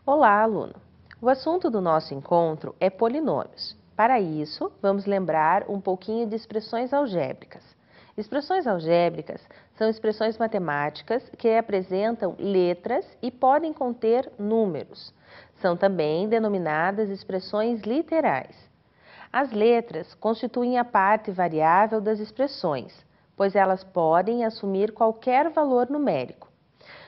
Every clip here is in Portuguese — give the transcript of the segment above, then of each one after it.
Olá, aluno! O assunto do nosso encontro é polinômios. Para isso, vamos lembrar um pouquinho de expressões algébricas. Expressões algébricas são expressões matemáticas que apresentam letras e podem conter números. São também denominadas expressões literais. As letras constituem a parte variável das expressões, pois elas podem assumir qualquer valor numérico.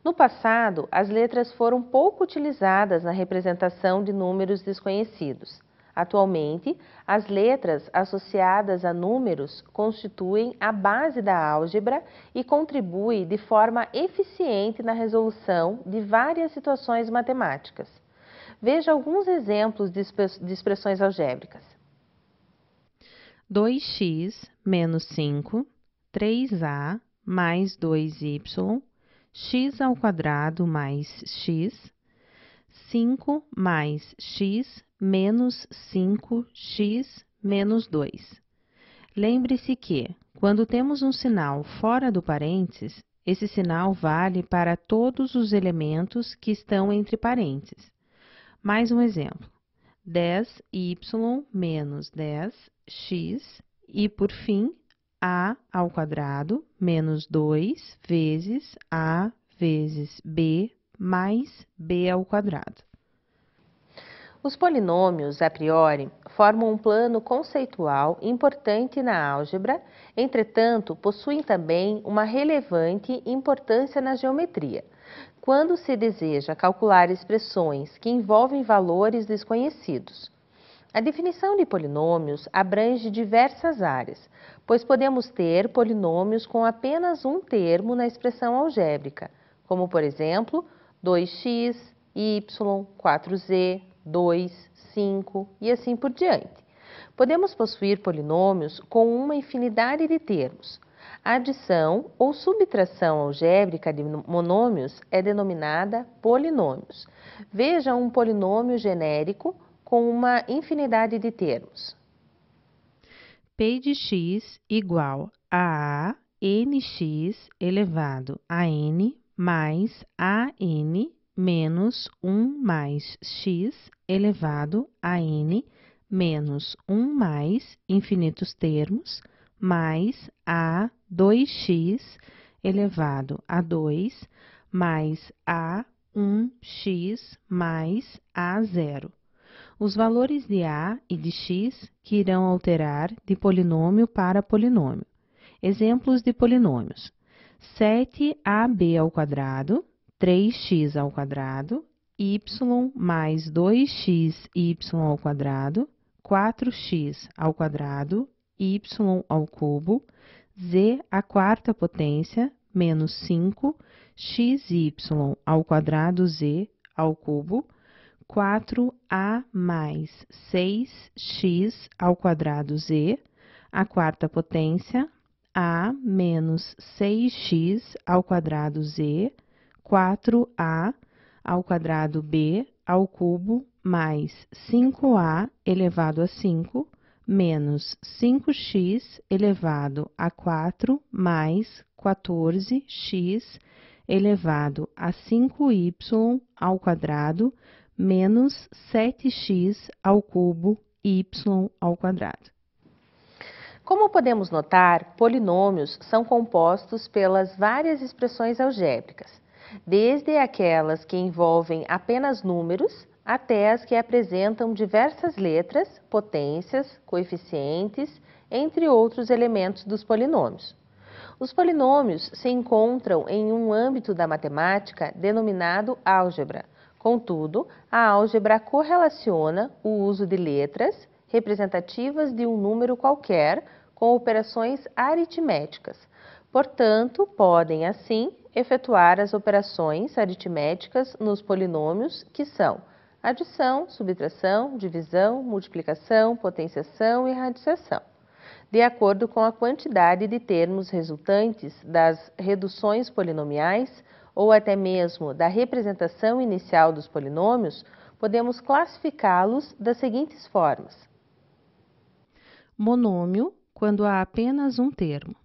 No passado, as letras foram pouco utilizadas na representação de números desconhecidos. Atualmente, as letras associadas a números constituem a base da álgebra e contribuem de forma eficiente na resolução de várias situações matemáticas. Veja alguns exemplos de expressões algébricas. 2x menos 5, 3a mais 2y, x ao quadrado mais x, 5 mais x menos 5x menos 2. Lembre-se que, quando temos um sinal fora do parênteses, esse sinal vale para todos os elementos que estão entre parênteses. Mais um exemplo: 10y menos 10x e, por fim, a ao quadrado menos 2 vezes a vezes b mais b ao quadrado. Os polinômios, a priori, formam um plano conceitual importante na álgebra, entretanto, possuem também uma relevante importância na geometria, quando se deseja calcular expressões que envolvem valores desconhecidos. A definição de polinômios abrange diversas áreas, pois podemos ter polinômios com apenas um termo na expressão algébrica, como, por exemplo, 2x, y, 4z, 2, 5 e assim por diante. Podemos possuir polinômios com uma infinidade de termos. A adição ou subtração algébrica de monômios é denominada polinômios. Veja um polinômio genérico com uma infinidade de termos. P de x igual a nx elevado a n mais a n menos 1 mais x elevado a n menos 1 mais infinitos termos mais a 2x elevado a 2 mais a 1x mais a 0. Os valores de a e de x que irão alterar de polinômio para polinômio. Exemplos de polinômios: 7ab ao quadrado, 3x ao quadrado, y mais 2xy ao quadrado, 4x ao quadrado, y ao cubo, z à quarta potência, menos 5, xy ao quadrado z ao cubo, 4a mais 6x ao quadrado z, à quarta potência, a menos 6x ao quadrado z, 4a ao quadrado b ao cubo, mais 5a elevado a 5, menos 5x elevado a 4, mais 14x elevado a 5y ao quadrado, menos 7x ao cubo y ao quadrado. Como podemos notar, polinômios são compostos pelas várias expressões algébricas, desde aquelas que envolvem apenas números até as que apresentam diversas letras, potências, coeficientes, entre outros elementos dos polinômios. Os polinômios se encontram em um âmbito da matemática denominado álgebra. Contudo, a álgebra correlaciona o uso de letras representativas de um número qualquer com operações aritméticas. Portanto, podem, assim, efetuar as operações aritméticas nos polinômios, que são adição, subtração, divisão, multiplicação, potenciação e radiciação, de acordo com a quantidade de termos resultantes das reduções polinomiais ou até mesmo da representação inicial dos polinômios, podemos classificá-los das seguintes formas. Monômio, quando há apenas um termo.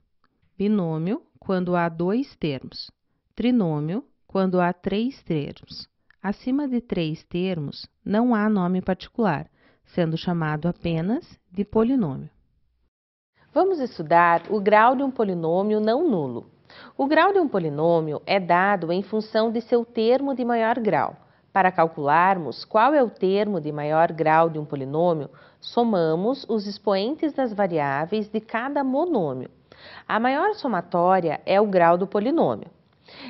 Binômio, quando há 2 termos. Trinômio, quando há 3 termos. Acima de 3 termos, não há nome particular, sendo chamado apenas de polinômio. Vamos estudar o grau de um polinômio não nulo. O grau de um polinômio é dado em função de seu termo de maior grau. Para calcularmos qual é o termo de maior grau de um polinômio, somamos os expoentes das variáveis de cada monômio. A maior somatória é o grau do polinômio.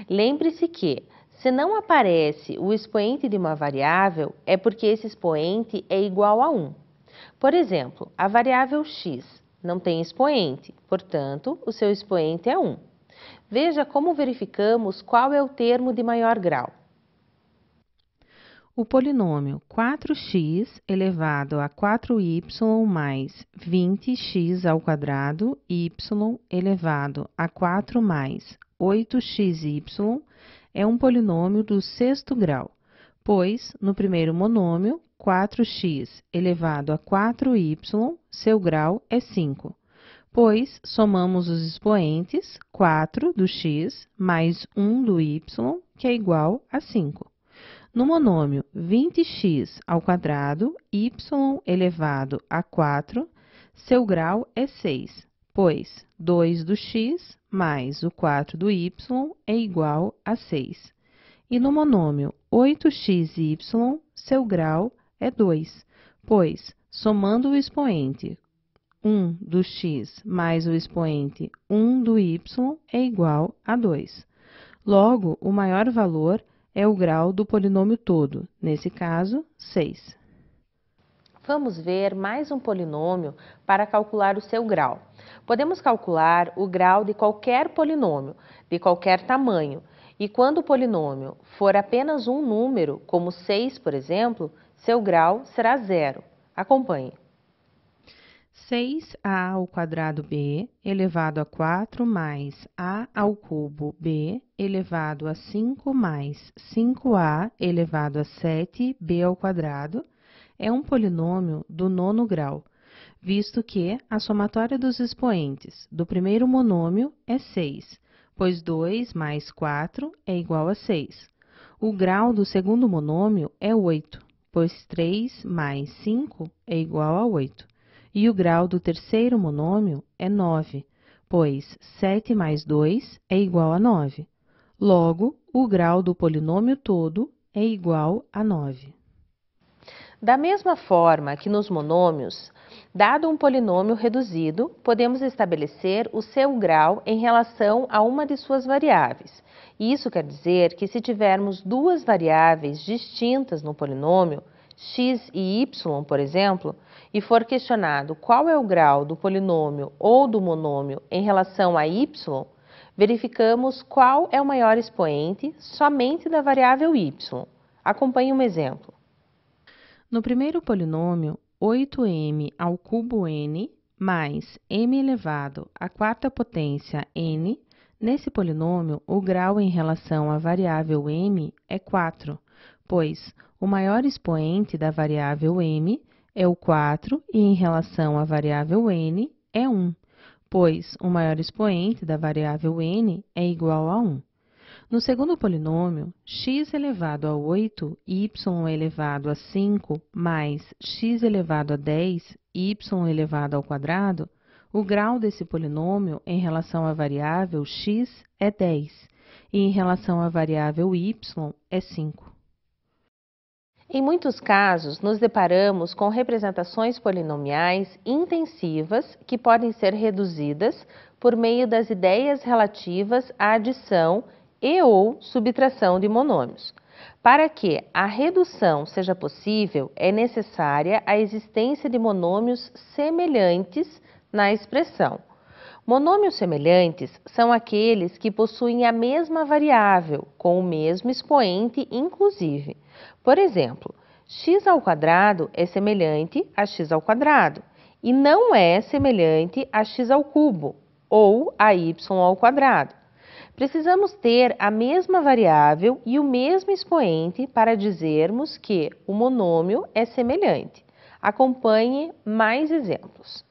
Lembre-se que, se não aparece o expoente de uma variável, é porque esse expoente é igual a 1. Por exemplo, a variável x não tem expoente, portanto, o seu expoente é 1. Veja como verificamos qual é o termo de maior grau. O polinômio 4x elevado a 4y mais 20x ao quadrado y elevado a 4 mais 8xy é um polinômio do sexto grau, pois, no primeiro monômio, 4x elevado a 4y, seu grau é 5, pois somamos os expoentes 4 do x mais 1 do y, que é igual a 5. No monômio 20x ao quadrado, y elevado a 4, seu grau é 6, pois 2 do x mais o 4 do y é igual a 6. E no monômio 8xy, seu grau é 2, pois, somando o expoente 1 do x mais o expoente 1 do y é igual a 2. Logo, o maior valor é o grau do polinômio todo, nesse caso, 6. Vamos ver mais um polinômio para calcular o seu grau. Podemos calcular o grau de qualquer polinômio, de qualquer tamanho, e quando o polinômio for apenas um número, como 6, por exemplo, seu grau será 0. Acompanhe. 6a ao quadrado b elevado a 4 mais a ao cubo b elevado a 5 mais 5a elevado a 7b ao quadrado é um polinômio do nono grau, visto que a somatória dos expoentes do primeiro monômio é 6, pois 2 mais 4 é igual a 6. O grau do segundo monômio é 8, pois 3 mais 5 é igual a 8. E o grau do terceiro monômio é 9, pois 7 mais 2 é igual a 9. Logo, o grau do polinômio todo é igual a 9. Da mesma forma que nos monômios, dado um polinômio reduzido, podemos estabelecer o seu grau em relação a uma de suas variáveis. Isso quer dizer que se tivermos duas variáveis distintas no polinômio, x e y, por exemplo, e for questionado qual é o grau do polinômio ou do monômio em relação a y, verificamos qual é o maior expoente somente da variável y. Acompanhe um exemplo. No primeiro polinômio, 8m ao cubo n mais m elevado à quarta potência n, nesse polinômio, o grau em relação à variável m é 4, pois o maior expoente da variável m é o 4 e em relação à variável n é 1, pois o maior expoente da variável n é igual a 1. No segundo polinômio, x elevado a 8, y elevado a 5, mais x elevado a 10, y elevado ao quadrado, o grau desse polinômio em relação à variável x é 10, e em relação à variável y é 5. Em muitos casos, nos deparamos com representações polinomiais intensivas que podem ser reduzidas por meio das ideias relativas à adição e ou subtração de monômios. Para que a redução seja possível, é necessária a existência de monômios semelhantes na expressão. Monômios semelhantes são aqueles que possuem a mesma variável, com o mesmo expoente, inclusive. Por exemplo, x ao quadrado é semelhante a x ao quadrado e não é semelhante a x ao cubo ou a y ao quadrado. Precisamos ter a mesma variável e o mesmo expoente para dizermos que o monômio é semelhante. Acompanhe mais exemplos.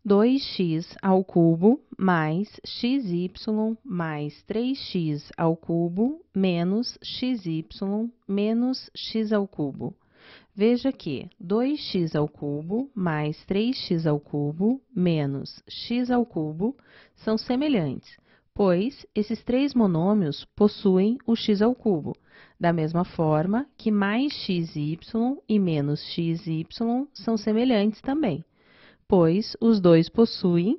2x ao cubo mais xy mais 3x ao cubo menos xy menos x ao cubo. Veja que 2x ao cubo mais 3x ao cubo menos x ao cubo são semelhantes, pois esses três monômios possuem o x ao cubo, da mesma forma que mais xy e menos xy são semelhantes também, pois os dois possuem,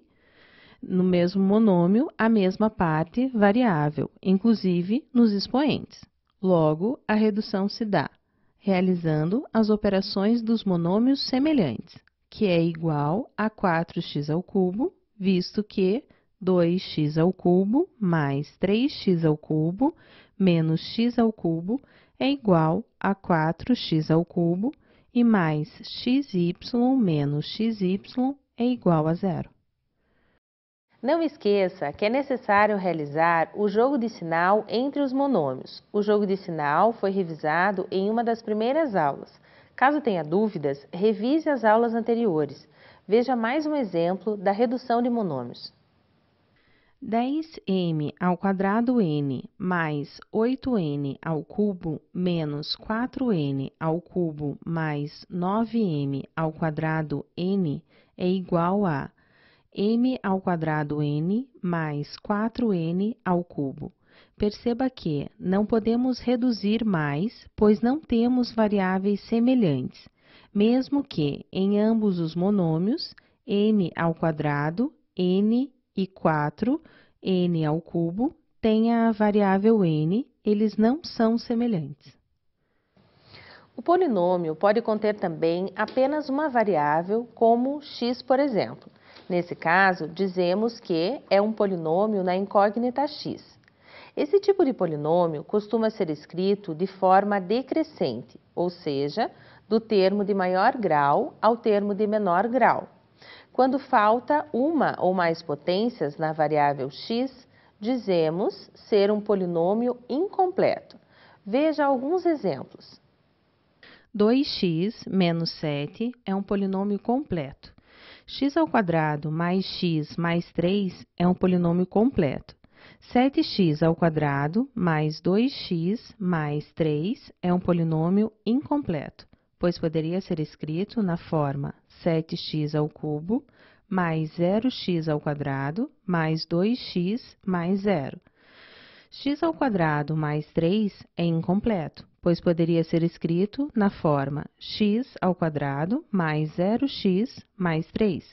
no mesmo monômio, a mesma parte variável, inclusive nos expoentes. Logo, a redução se dá realizando as operações dos monômios semelhantes, que é igual a 4x ao cubo, visto que 2x ao cubo mais 3x ao cubo menos x ao cubo é igual a 4x ao cubo e mais xy menos xy é igual a zero. Não esqueça que é necessário realizar o jogo de sinal entre os monômios. O jogo de sinal foi revisado em uma das primeiras aulas. Caso tenha dúvidas, revise as aulas anteriores. Veja mais um exemplo da redução de monômios. 10m ao quadrado n mais 8n ao cubo menos 4n ao cubo mais 9m ao quadrado n é igual a m ao quadrado n mais 4n ao cubo. Perceba que não podemos reduzir mais, pois não temos variáveis semelhantes, mesmo que em ambos os monômios, m ao quadrado, n e 4, n ao cubo, tenha a variável n, eles não são semelhantes. O polinômio pode conter também apenas uma variável, como x, por exemplo. Nesse caso, dizemos que é um polinômio na incógnita x. Esse tipo de polinômio costuma ser escrito de forma decrescente, ou seja, do termo de maior grau ao termo de menor grau. Quando falta uma ou mais potências na variável x, dizemos ser um polinômio incompleto. Veja alguns exemplos. 2x menos 7 é um polinômio completo. X ao quadrado mais x mais 3 é um polinômio completo. 7x ao quadrado mais 2x mais 3 é um polinômio incompleto, pois poderia ser escrito na forma 7x ao cubo mais 0x ao quadrado mais 2x mais 0. X ao quadrado mais 3 é incompleto, pois poderia ser escrito na forma x ao quadrado mais 0x mais 3.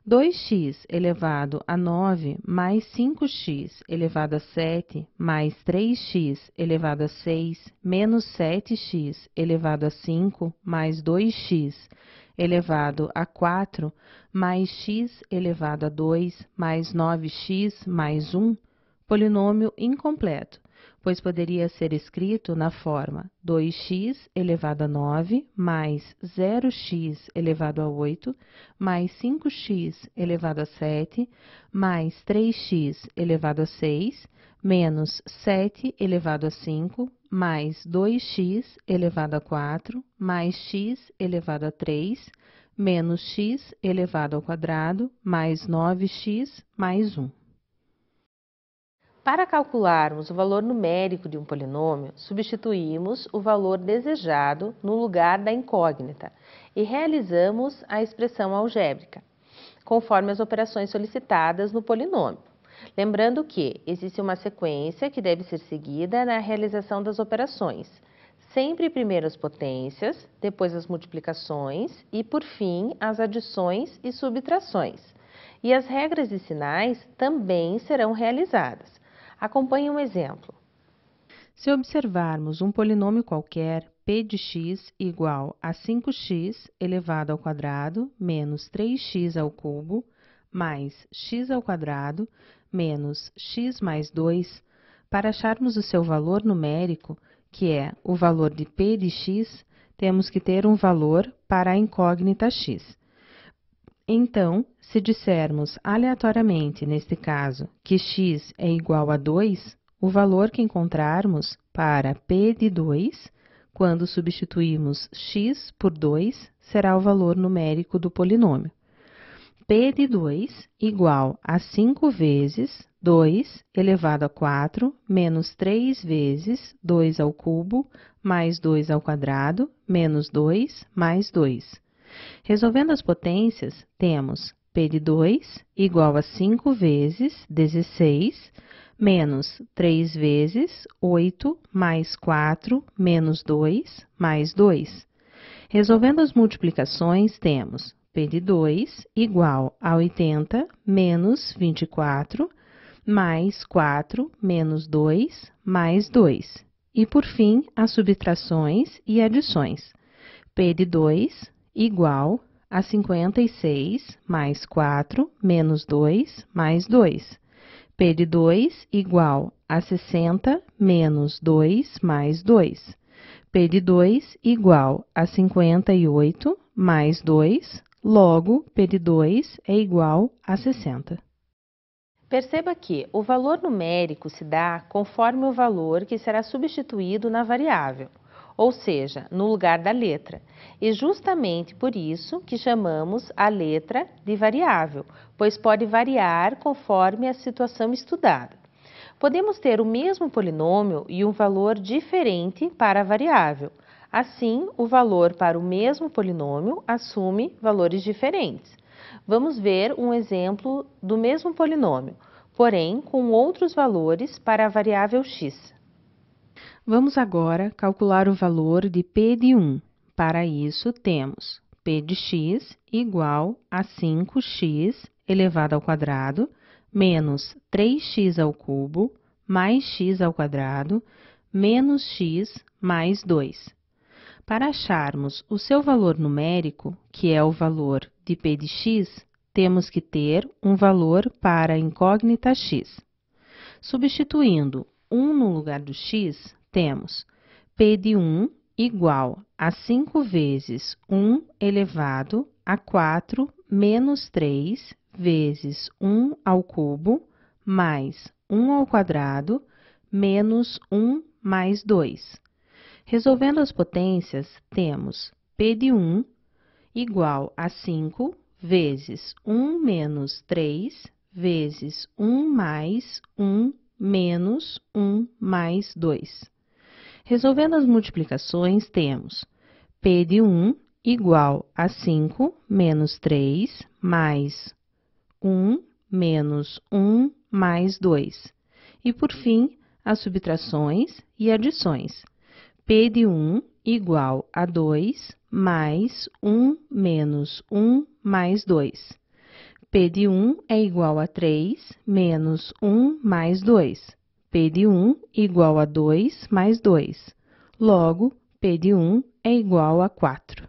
2x elevado a 9 mais 5x elevado a 7 mais 3x elevado a 6 menos 7x elevado a 5 mais 2x elevado a 4 mais x elevado a 2 mais 9x mais 1, polinômio incompleto, pois poderia ser escrito na forma 2x elevado a 9 mais 0x elevado a 8 mais 5x elevado a 7 mais 3x elevado a 6 menos 7 elevado a 5 mais 2x elevado a 4 mais x elevado a 3 menos x elevado ao quadrado mais 9x mais 1. Para calcularmos o valor numérico de um polinômio, substituímos o valor desejado no lugar da incógnita e realizamos a expressão algébrica, conforme as operações solicitadas no polinômio. Lembrando que existe uma sequência que deve ser seguida na realização das operações. Sempre primeiro as potências, depois as multiplicações e, por fim, as adições e subtrações. E as regras de sinais também serão realizadas. Acompanhe um exemplo. Se observarmos um polinômio qualquer, p de x igual a 5x elevado ao quadrado menos 3x ao cubo mais x ao quadrado menos x mais 2, para acharmos o seu valor numérico, que é o valor de p de x, temos que ter um valor para a incógnita x. Então, se dissermos aleatoriamente, neste caso, que x é igual a 2, o valor que encontrarmos para p de 2, quando substituirmos x por 2, será o valor numérico do polinômio. P de 2 igual a 5 vezes 2 elevado a 4 menos 3 vezes 2 ao cubo mais 2 ao quadrado menos 2 mais 2. Resolvendo as potências, temos P de 2 igual a 5 vezes 16 menos 3 vezes 8 mais 4 menos 2 mais 2. Resolvendo as multiplicações, temos P de 2 igual a 80 menos 24 mais 4 menos 2 mais 2. E, por fim, as subtrações e adições. P de 2 igual a 56 mais 4 menos 2 mais 2. P de 2 igual a 60 menos 2 mais 2. P de 2 igual a 58 mais 2, logo, P de 2 é igual a 60. Perceba que o valor numérico se dá conforme o valor que será substituído na variável, ou seja, no lugar da letra, e justamente por isso que chamamos a letra de variável, pois pode variar conforme a situação estudada. Podemos ter o mesmo polinômio e um valor diferente para a variável. Assim, o valor para o mesmo polinômio assume valores diferentes. Vamos ver um exemplo do mesmo polinômio, porém com outros valores para a variável x. Vamos agora calcular o valor de P de 1. Para isso, temos P de x igual a 5x elevado ao quadrado menos 3x ao cubo mais x ao quadrado menos x mais 2. Para acharmos o seu valor numérico, que é o valor de P de x, temos que ter um valor para a incógnita x. Substituindo 1 no lugar do x, temos P de 1 igual a 5 vezes 1 elevado a 4 menos 3 vezes 1 ao cubo mais 1 ao quadrado menos 1 mais 2. Resolvendo as potências, temos P de 1 igual a 5 vezes 1 menos 3 vezes 1 mais 1 menos 1 mais 2. Resolvendo as multiplicações, temos P de 1 igual a 5 menos 3 mais 1 menos 1 mais 2. E, por fim, as subtrações e adições. P de 1 igual a 2 mais 1 menos 1 mais 2. P de 1 é igual a 3 menos 1 mais 2. P de 1 igual a 2 mais 2. Logo, P de 1 é igual a 4.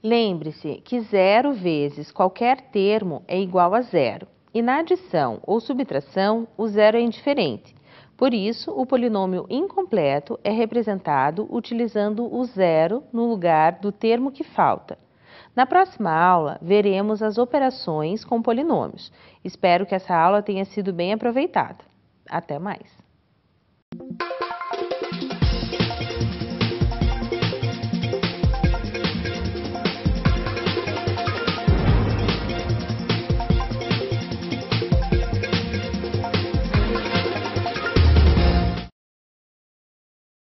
Lembre-se que 0 vezes qualquer termo é igual a 0. E na adição ou subtração, o zero é indiferente. Por isso, o polinômio incompleto é representado utilizando o zero no lugar do termo que falta. Na próxima aula, veremos as operações com polinômios. Espero que essa aula tenha sido bem aproveitada. Até mais!